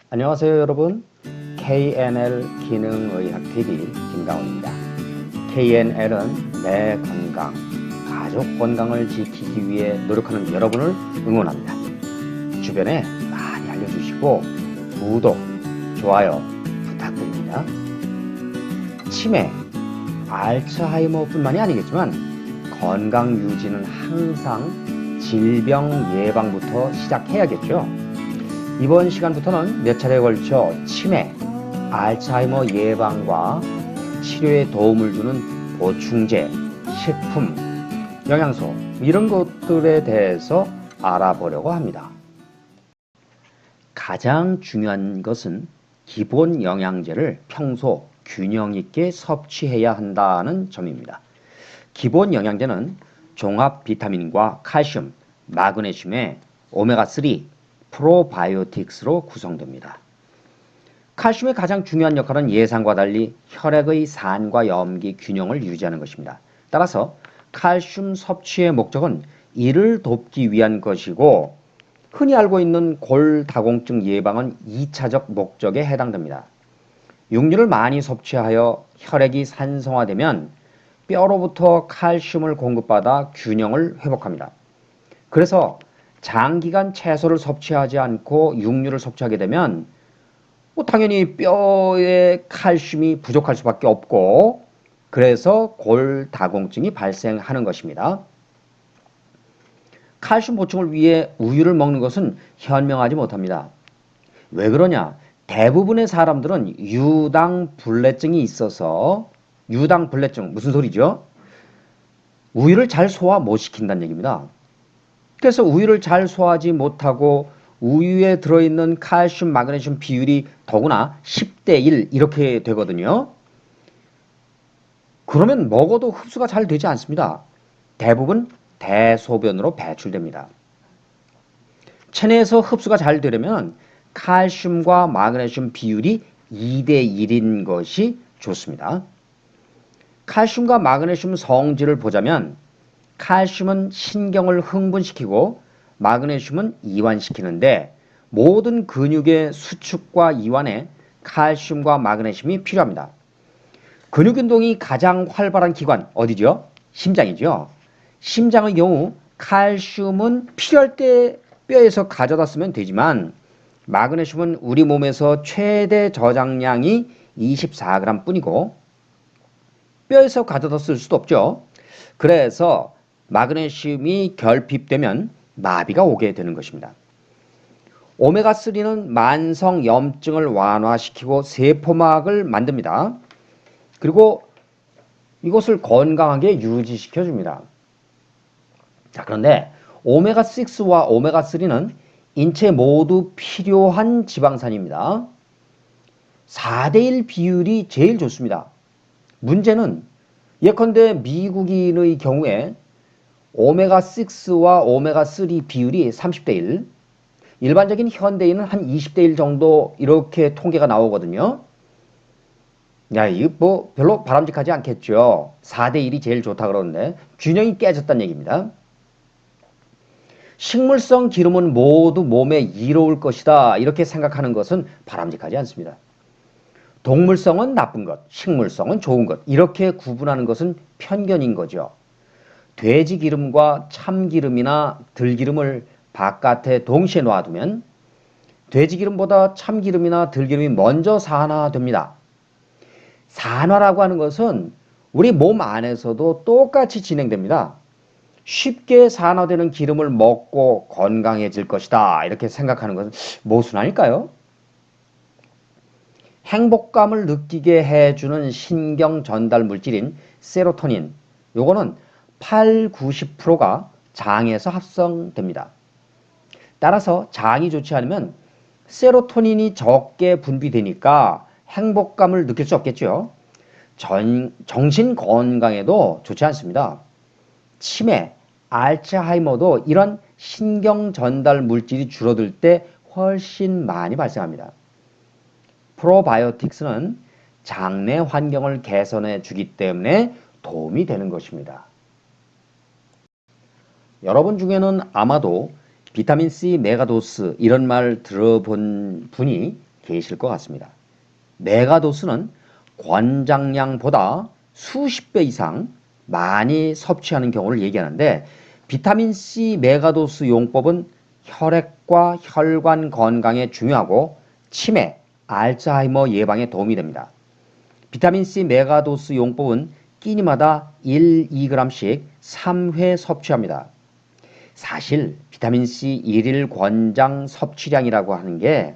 안녕하세요 여러분. KNL 기능의학TV 김가훈입니다. KNL은 내 건강, 가족 건강을 지키기 위해 노력하는 여러분을 응원합니다. 주변에 많이 알려주시고 구독, 좋아요 부탁드립니다. 치매, 알츠하이머뿐만이 아니겠지만 건강 유지는 항상 질병 예방부터 시작해야겠죠. 이번 시간부터는 몇 차례에 걸쳐 치매, 알츠하이머 예방과 치료에 도움을 주는 보충제, 식품, 영양소 이런 것들에 대해서 알아보려고 합니다. 가장 중요한 것은 기본 영양제를 평소 균형 있게 섭취해야 한다는 점입니다. 기본 영양제는 종합 비타민과 칼슘, 마그네슘의 오메가3, 프로바이오틱스로 구성됩니다. 칼슘의 가장 중요한 역할은 예상과 달리 혈액의 산과 염기 균형을 유지하는 것입니다. 따라서 칼슘 섭취의 목적은 이를 돕기 위한 것이고 흔히 알고 있는 골다공증 예방은 2차적 목적에 해당됩니다. 육류를 많이 섭취하여 혈액이 산성화되면 뼈로부터 칼슘을 공급받아 균형을 회복합니다. 그래서 장기간 채소를 섭취하지 않고 육류를 섭취하게 되면 당연히 뼈에 칼슘이 부족할 수밖에 없고 그래서 골다공증이 발생하는 것입니다. 칼슘 보충을 위해 우유를 먹는 것은 현명하지 못합니다. 왜 그러냐? 대부분의 사람들은 유당불내증이 있어서 유당불내증 무슨 소리죠? 우유를 잘 소화 못 시킨다는 얘기입니다. 그래서 우유를 잘 소화하지 못하고 우유에 들어있는 칼슘, 마그네슘 비율이 더구나 10대 1 이렇게 되거든요. 그러면 먹어도 흡수가 잘 되지 않습니다. 대부분 대소변으로 배출됩니다. 체내에서 흡수가 잘 되려면 칼슘과 마그네슘 비율이 2대 1인 것이 좋습니다. 칼슘과 마그네슘 성질을 보자면 칼슘은 신경을 흥분시키고 마그네슘은 이완시키는데 모든 근육의 수축과 이완에 칼슘과 마그네슘이 필요합니다. 근육 운동이 가장 활발한 기관 어디죠? 심장이죠. 심장의 경우 칼슘은 필요할 때 뼈에서 가져다 쓰면 되지만 마그네슘은 우리 몸에서 최대 저장량이 24g 뿐이고 뼈에서 가져다 쓸 수도 없죠. 그래서 마그네슘이 결핍되면 마비가 오게 되는 것입니다. 오메가3는 만성 염증을 완화시키고 세포막을 만듭니다. 그리고 이것을 건강하게 유지시켜 줍니다. 자, 그런데 오메가6와 오메가3는 인체 모두 필요한 지방산입니다. 4대 1 비율이 제일 좋습니다. 문제는 예컨대 미국인의 경우에 오메가6와 오메가3 비율이 30대 1, 일반적인 현대인은 한 20대 1 정도 이렇게 통계가 나오거든요. 야, 이거 뭐 별로 바람직하지 않겠죠. 4대 1이 제일 좋다 그러는데 균형이 깨졌다는 얘기입니다. 식물성 기름은 모두 몸에 이로울 것이다 이렇게 생각하는 것은 바람직하지 않습니다. 동물성은 나쁜 것, 식물성은 좋은 것 이렇게 구분하는 것은 편견인 거죠. 돼지 기름과 참기름이나 들기름을 바깥에 동시에 놔두면 돼지 기름보다 참기름이나 들기름이 먼저 산화됩니다. 산화라고 하는 것은 우리 몸 안에서도 똑같이 진행됩니다. 쉽게 산화되는 기름을 먹고 건강해질 것이다 이렇게 생각하는 것은 모순아닐까요? 행복감을 느끼게 해주는 신경 전달 물질인 세로토닌 요거는 8, 90%가 장에서 합성됩니다. 따라서 장이 좋지 않으면 세로토닌이 적게 분비되니까 행복감을 느낄 수 없겠죠. 정신 건강에도 좋지 않습니다. 치매, 알츠하이머도 이런 신경 전달 물질이 줄어들 때 훨씬 많이 발생합니다. 프로바이오틱스는 장내 환경을 개선해 주기 때문에 도움이 되는 것입니다. 여러분 중에는 아마도 비타민C 메가도스 이런 말 들어본 분이 계실 것 같습니다. 메가도스는 권장량보다 수십 배 이상 많이 섭취하는 경우를 얘기하는데 비타민C 메가도스 용법은 혈액과 혈관 건강에 중요하고 치매, 알츠하이머 예방에 도움이 됩니다. 비타민C 메가도스 용법은 끼니마다 1, 2g씩 3회 섭취합니다. 사실 비타민C 1일 권장 섭취량이라고 하는 게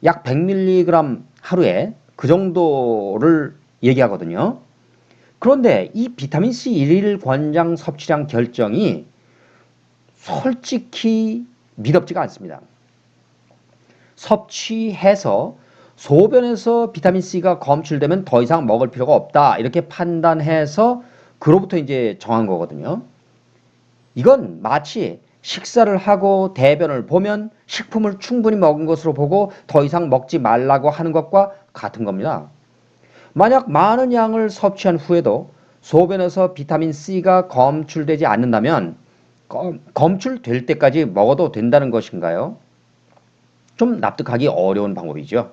약 100mg 하루에 그 정도를 얘기하거든요. 그런데 이 비타민C 1일 권장 섭취량 결정이 솔직히 미덥지가 않습니다. 섭취해서 소변에서 비타민C가 검출되면 더 이상 먹을 필요가 없다 이렇게 판단해서 그로부터 이제 정한 거거든요. 이건 마치 식사를 하고 대변을 보면 식품을 충분히 먹은 것으로 보고 더 이상 먹지 말라고 하는 것과 같은 겁니다. 만약 많은 양을 섭취한 후에도 소변에서 비타민C가 검출되지 않는다면 검출될 때까지 먹어도 된다는 것인가요? 좀 납득하기 어려운 방법이죠.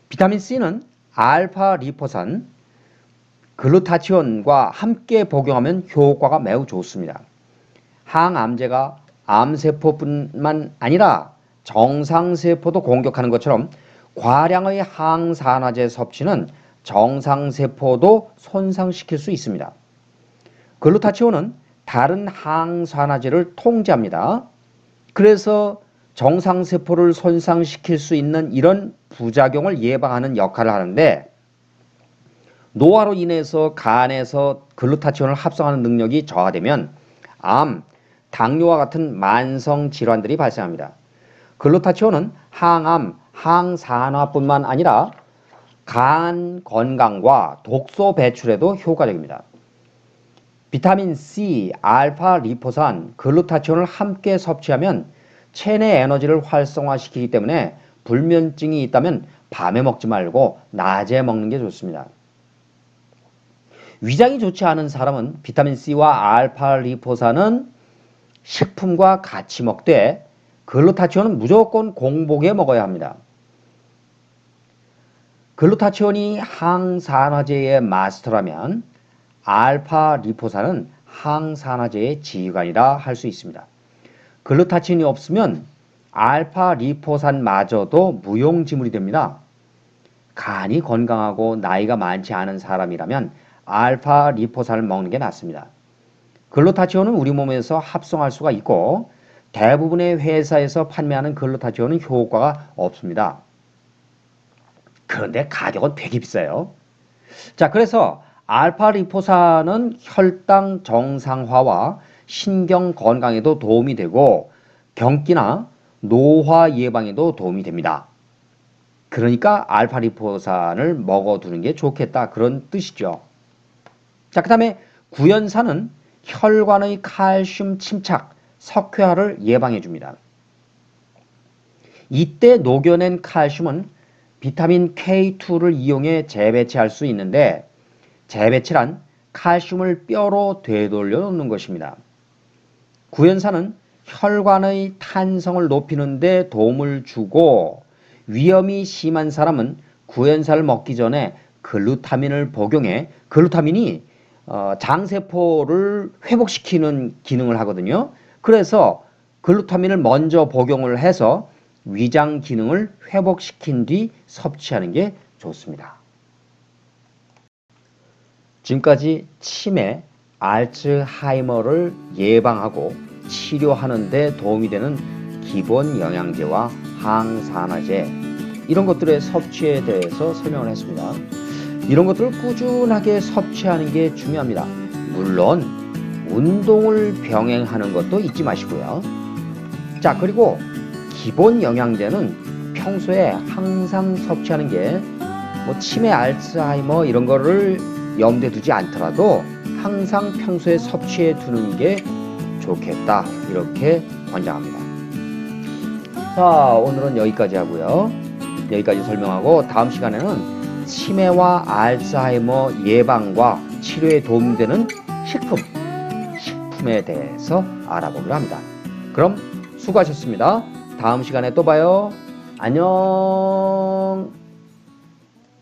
비타민C는 알파 리포산, 글루타치온과 함께 복용하면 효과가 매우 좋습니다. 항암제가 암세포뿐만 아니라 정상세포도 공격하는 것처럼 과량의 항산화제 섭취는 정상세포도 손상시킬 수 있습니다. 글루타치온은 다른 항산화제를 통제합니다. 그래서 정상세포를 손상시킬 수 있는 이런 부작용을 예방하는 역할을 하는데 노화로 인해서 간에서 글루타치온을 합성하는 능력이 저하되면 암, 당뇨와 같은 만성 질환들이 발생합니다. 글루타치온은 항암, 항산화뿐만 아니라 간 건강과 독소 배출에도 효과적입니다. 비타민 C, 알파 리포산, 글루타치온을 함께 섭취하면 체내 에너지를 활성화시키기 때문에 불면증이 있다면 밤에 먹지 말고 낮에 먹는 게 좋습니다. 위장이 좋지 않은 사람은 비타민C와 알파 리포산은 식품과 같이 먹되 글루타치온은 무조건 공복에 먹어야 합니다. 글루타치온이 항산화제의 마스터라면 알파 리포산은 항산화제의 지휘관이라 할 수 있습니다. 글루타치온이 없으면 알파 리포산마저도 무용지물이 됩니다. 간이 건강하고 나이가 많지 않은 사람이라면 알파 리포산을 먹는 게 낫습니다. 글루타치온은 우리 몸에서 합성할 수가 있고 대부분의 회사에서 판매하는 글루타치온은 효과가 없습니다. 그런데 가격은 되게 비싸요. 자, 그래서 알파 리포산은 혈당 정상화와 신경 건강에도 도움이 되고 경기나 노화 예방에도 도움이 됩니다. 그러니까 알파 리포산을 먹어두는 게 좋겠다 그런 뜻이죠. 자, 그 다음에 구연산은 혈관의 칼슘 침착, 석회화를 예방해 줍니다. 이때 녹여낸 칼슘은 비타민 K2를 이용해 재배치할 수 있는데 재배치란 칼슘을 뼈로 되돌려 놓는 것입니다. 구연산은 혈관의 탄성을 높이는 데 도움을 주고 위염이 심한 사람은 구연산을 먹기 전에 글루타민을 복용해 글루타민이 장세포를 회복시키는 기능을 하거든요. 그래서 글루타민을 먼저 복용을 해서 위장 기능을 회복시킨 뒤 섭취하는 게 좋습니다. 지금까지 치매, 알츠하이머를 예방하고 치료하는 데 도움이 되는 기본 영양제와 항산화제 이런 것들의 섭취에 대해서 설명을 했습니다. 이런 것들을 꾸준하게 섭취하는 게 중요합니다. 물론 운동을 병행하는 것도 잊지 마시고요. 자, 그리고 기본 영양제는 평소에 항상 섭취하는 게 뭐 치매, 알츠하이머 이런 거를 염두에 두지 않더라도 항상 평소에 섭취해 두는 게 좋겠다 이렇게 권장합니다. 자, 오늘은 여기까지 하고요. 여기까지 설명하고 다음 시간에는 치매와 알츠하이머 예방과 치료에 도움되는 식품에 대해서 알아보기로 합니다. 그럼 수고하셨습니다. 다음 시간에 또 봐요. 안녕.